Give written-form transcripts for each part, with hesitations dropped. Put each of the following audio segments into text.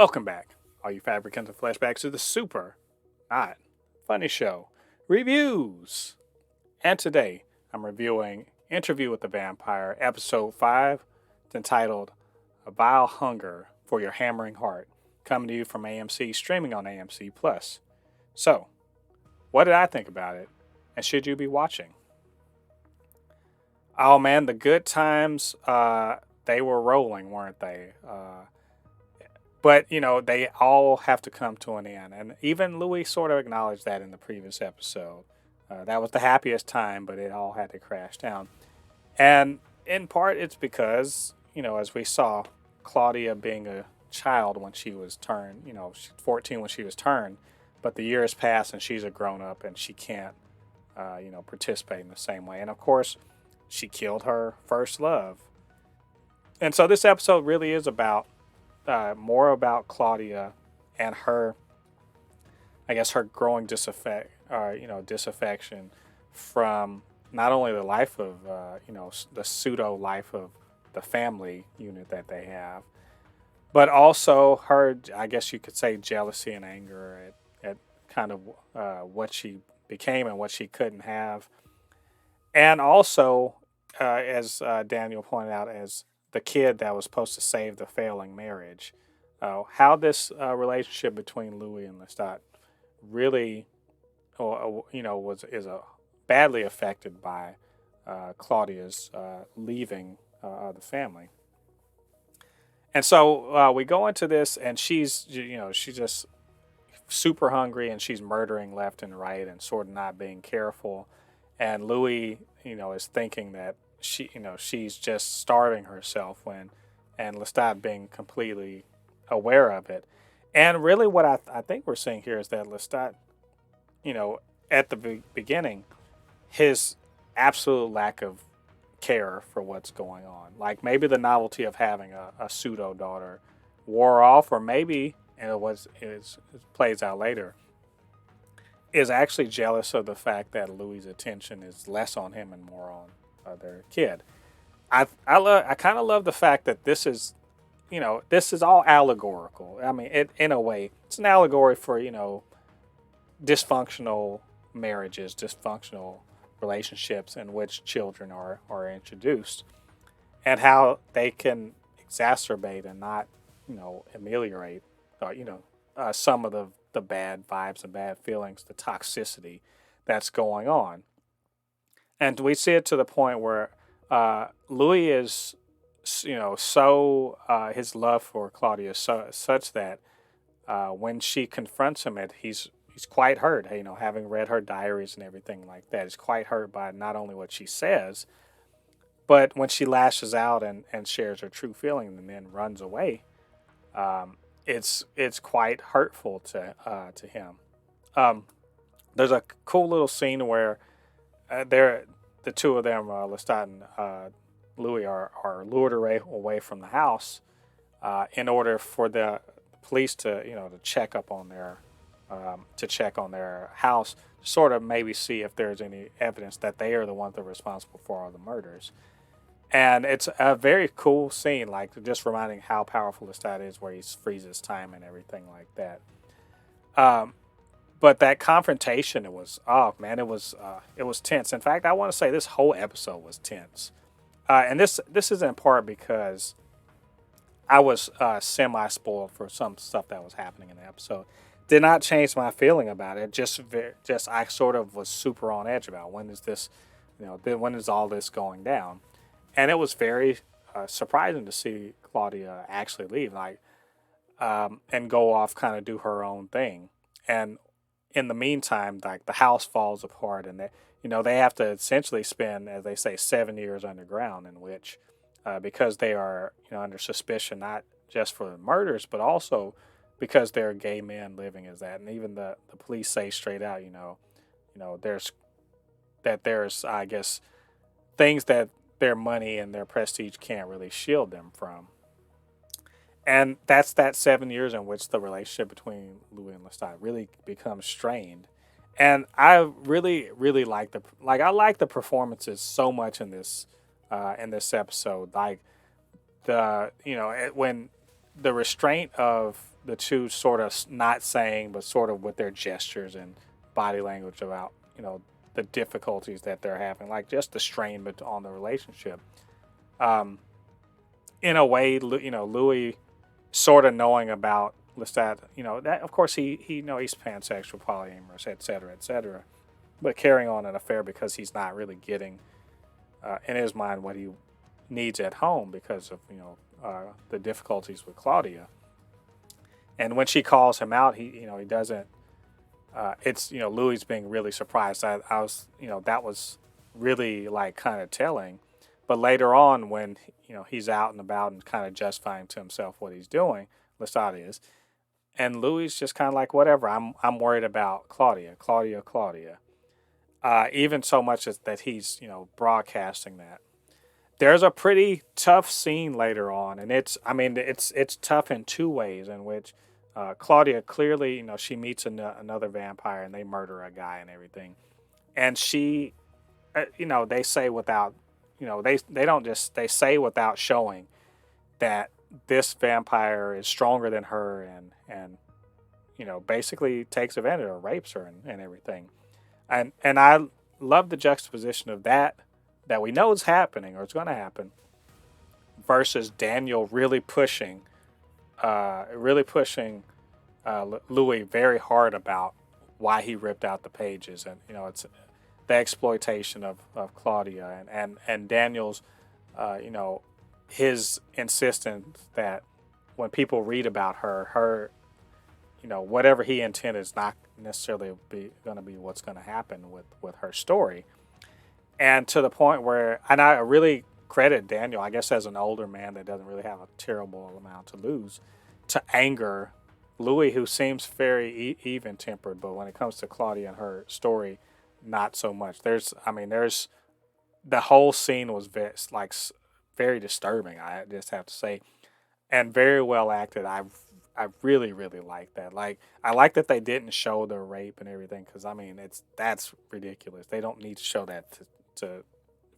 Welcome back, all you Fabricans and Fleshbags, to the super, not funny show, reviews. And today, I'm reviewing Interview with the Vampire, Episode 5. It's entitled A Vile Hunger for Your Hammering Heart, coming to you from AMC, streaming on AMC+. So, what did I think about it, and should you be watching? Oh man, the good times, they were rolling, weren't they? But, they all have to come to an end. And even Louis sort of acknowledged that in the previous episode. That was the happiest time, but it all had to crash down. And in part, it's because, as we saw, Claudia being a child when she was turned, she's 14 when she was turned, but the years pass and she's a grown up and she can't, participate in the same way. And of course, she killed her first love. And so this episode really is about more about Claudia and her, I guess, her growing disaffection from not only the life of, the pseudo life of the family unit that they have, but also her, I guess you could say, jealousy and anger at kind of what she became and what she couldn't have. And also, as Daniel pointed out, as the kid that was supposed to save the failing marriage, how this relationship between Louis and Lestat really, is badly affected by Claudia's leaving the family. And so we go into this, and she's just super hungry, and she's murdering left and right, and sort of not being careful. And Louis, is thinking that she's just starving herself and Lestat being completely aware of it. And really what I think we're seeing here is that Lestat, at the beginning, his absolute lack of care for what's going on. Like maybe the novelty of having a pseudo daughter wore off, or maybe, and it plays out later, is actually jealous of the fact that Louis' attention is less on him and more on their kid. I kind of love the fact that this is all allegorical. I mean, in a way, it's an allegory for dysfunctional marriages, dysfunctional relationships in which children are introduced, and how they can exacerbate and not ameliorate some of the bad vibes and bad feelings, the toxicity that's going on. And we see it to the point where Louis is, so his love for Claudia is such that when she confronts him, he's quite hurt. Having read her diaries and everything like that, he's quite hurt by not only what she says, but when she lashes out and shares her true feelings and then runs away, it's quite hurtful to him. There's a cool little scene where the two of them, Lestat and Louis, are lured away from the house in order for the police to check up on their house, to sort of maybe see if there's any evidence that they are the ones that are responsible for all the murders. And it's a very cool scene, like just reminding how powerful Lestat is, where he freezes time and everything like that. But that confrontation, it was tense. In fact, I want to say this whole episode was tense. And this is in part because I was semi-spoiled for some stuff that was happening in the episode. Did not change my feeling about it. Just I sort of was super on edge about when is all this going down. And it was very surprising to see Claudia actually leave, and go off, kind of do her own thing. And in the meantime, like the house falls apart, and they have to essentially spend, as they say, 7 years underground, in which, because they are under suspicion, not just for the murders, but also because they're gay men living as that. And even the police say straight out, there's I guess things that their money and their prestige can't really shield them from. And that's that 7 years in which the relationship between Louis and Lestat really becomes strained. And I really, really like the performances so much in this episode. Like when the restraint of the two sort of not saying, but sort of with their gestures and body language about the difficulties that they're having, like just the strain on the relationship. Um, in a way, Louis sort of knowing about Lestat, that of course he he's pansexual, polyamorous, etc., etc., but carrying on an affair because he's not really getting in his mind what he needs at home because of the difficulties with Claudia. And when she calls him out, he doesn't. It's Louis being really surprised. I was that was really like kind of telling. But later on, when he's out and about and kind of justifying to himself what he's doing, Lestat is, and Louis just kind of like whatever. I'm worried about Claudia, Claudia, Claudia. Even so much as that he's broadcasting that. There's a pretty tough scene later on, and it's tough in two ways. In which Claudia clearly she meets another vampire and they murder a guy and everything, and she they say without they don't just they say without showing that this vampire is stronger than her and basically takes advantage or rapes her and everything. And I love the juxtaposition of that we know is happening or it's going to happen versus Daniel really pushing Louis very hard about why he ripped out the pages. And it's the exploitation of Claudia and Daniel's his insistence that when people read about her whatever he intended is not necessarily going to be what's going to happen with her story. And to the point where, and I really credit Daniel, I guess as an older man that doesn't really have a terrible amount to lose, to anger Louis, who seems very even-tempered, but when it comes to Claudia and her story, not so much. There's the whole scene was very disturbing, I just have to say, and very well acted. I really really like that. Like I like that they didn't show the rape and everything because that's ridiculous. They don't need to show that to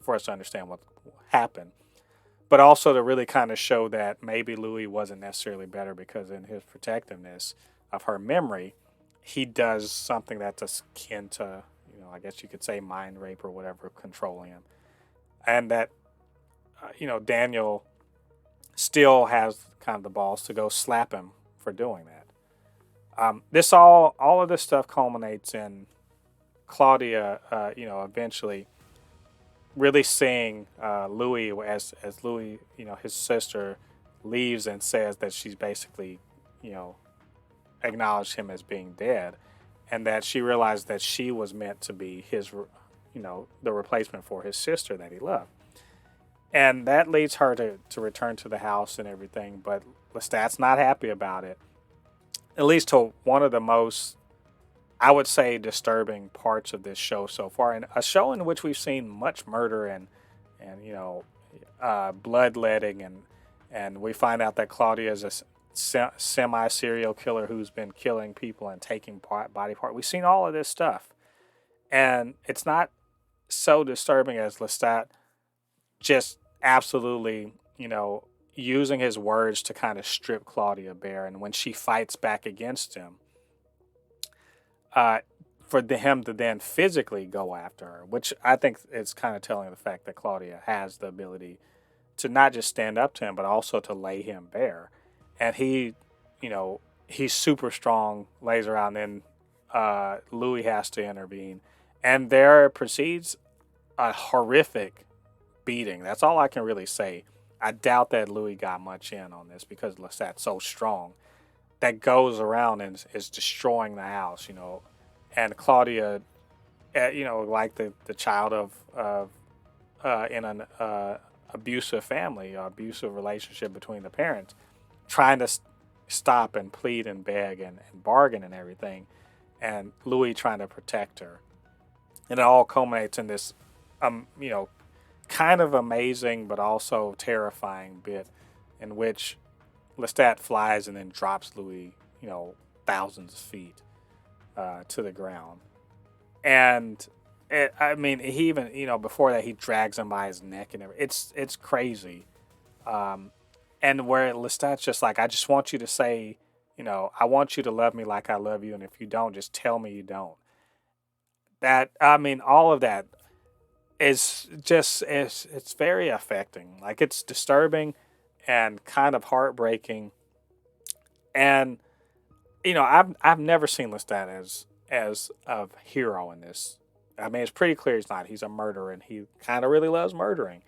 for us to understand what happened, but also to really kind of show that maybe Louis wasn't necessarily better because in his protectiveness of her memory, he does something that's akin to I guess you could say mind rape or whatever, controlling him, and that Daniel still has kind of the balls to go slap him for doing that. This all of this stuff culminates in Claudia, eventually really seeing Louis as Louis, his sister, leaves and says that she's basically, acknowledged him as being dead, and that she realized that she was meant to be his, the replacement for his sister that he loved. And that leads her to return to the house and everything, but Lestat's not happy about it. At least to one of the most, I would say, disturbing parts of this show so far, and a show in which we've seen much murder and bloodletting, and we find out that Claudia is a semi serial killer who's been killing people and taking body part. We've seen all of this stuff, and it's not so disturbing as Lestat just absolutely, using his words to kind of strip Claudia bare. And when she fights back against him, for him to then physically go after her, which I think is kind of telling the fact that Claudia has the ability to not just stand up to him, but also to lay him bare. And he, he's super strong, lays her out, and then Louis has to intervene. And there proceeds a horrific beating. That's all I can really say. I doubt that Louis got much in on this because Lestat's so strong that goes around and is destroying the house, and Claudia, like the child of in an abusive family, abusive relationship between the parents, trying to stop and plead and beg and bargain and everything, and Louis trying to protect her, and it all culminates in this, kind of amazing but also terrifying bit in which Lestat flies and then drops Louis, thousands of feet to the ground. And he even, before that, he drags him by his neck and everything. It's crazy. And where Lestat's just like, I just want you to say, I want you to love me like I love you, and if you don't, just tell me you don't. That, I mean, all of that is just it's very affecting. Like, it's disturbing and kind of heartbreaking. And I've never seen Lestat as a hero in this. I mean, it's pretty clear he's not. He's a murderer, and he kind of really loves murdering.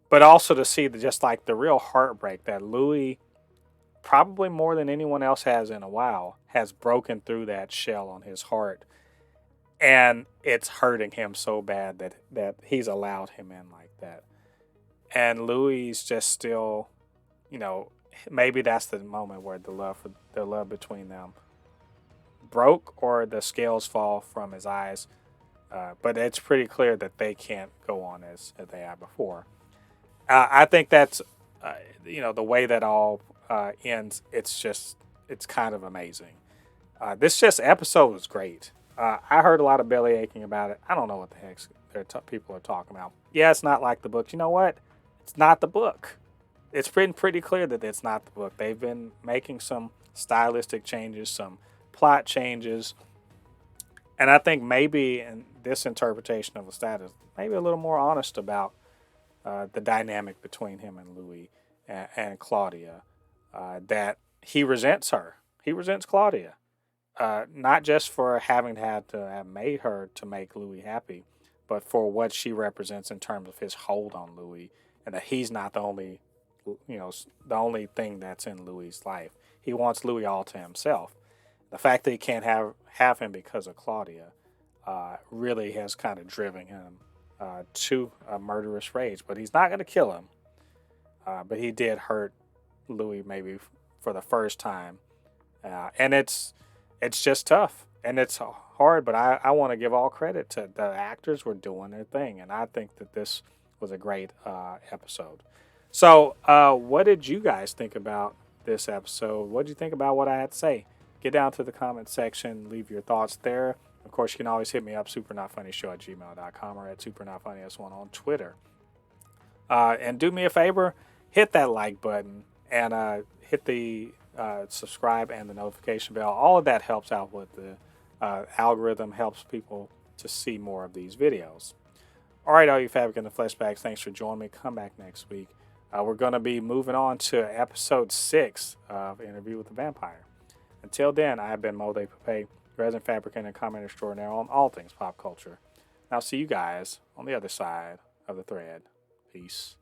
But also to see just like the real heartbreak that Louis, probably more than anyone else has in a while, has broken through that shell on his heart, and it's hurting him so bad that he's allowed him in like that. And Louis is just still, you know, maybe that's the moment where the love between them broke, or the scales fall from his eyes. But it's pretty clear that they can't go on as they have before. I think that's, the way that all ends. It's kind of amazing. This just episode was great. I heard a lot of belly aching about it. I don't know what the heck people are talking about. Yeah, it's not like the book. You know what? It's not the book. It's been pretty clear that it's not the book. They've been making some stylistic changes, some plot changes, and I think maybe in this interpretation of Lestat is maybe a little more honest about the dynamic between him and Louis and Claudia. That he resents her. He resents Claudia. Not just for having had to have made her to make Louis happy, but for what she represents in terms of his hold on Louis, and that he's not the only thing that's in Louis's life. He wants Louis all to himself. The fact that he can't have him because of Claudia really has kind of driven him to a murderous rage. But he's not going to kill him. But he did hurt Louis maybe for the first time, and it's just tough and it's hard. But I want to give all credit to the actors were doing their thing, and I think that this was a great episode. So, what did you guys think about this episode? What did you think about what I had to say? Get down to the comment section, leave your thoughts there. Of course, you can always hit me up, supernotfunnyshow@gmail.com, or at supernotfunnys1 on Twitter. And do me a favor, hit that like button, and hit the subscribe and the notification bell. All of that helps out with the algorithm, helps people to see more of these videos. All right, all you Fabricans and Fleshbags, thanks for joining me. Come back next week. We're going to be moving on to episode 6 of Interview with the Vampire. Until then, I have been Mo de Pape, resident fabricant and comment extraordinaire on all things pop culture. And I'll see you guys on the other side of the thread. Peace.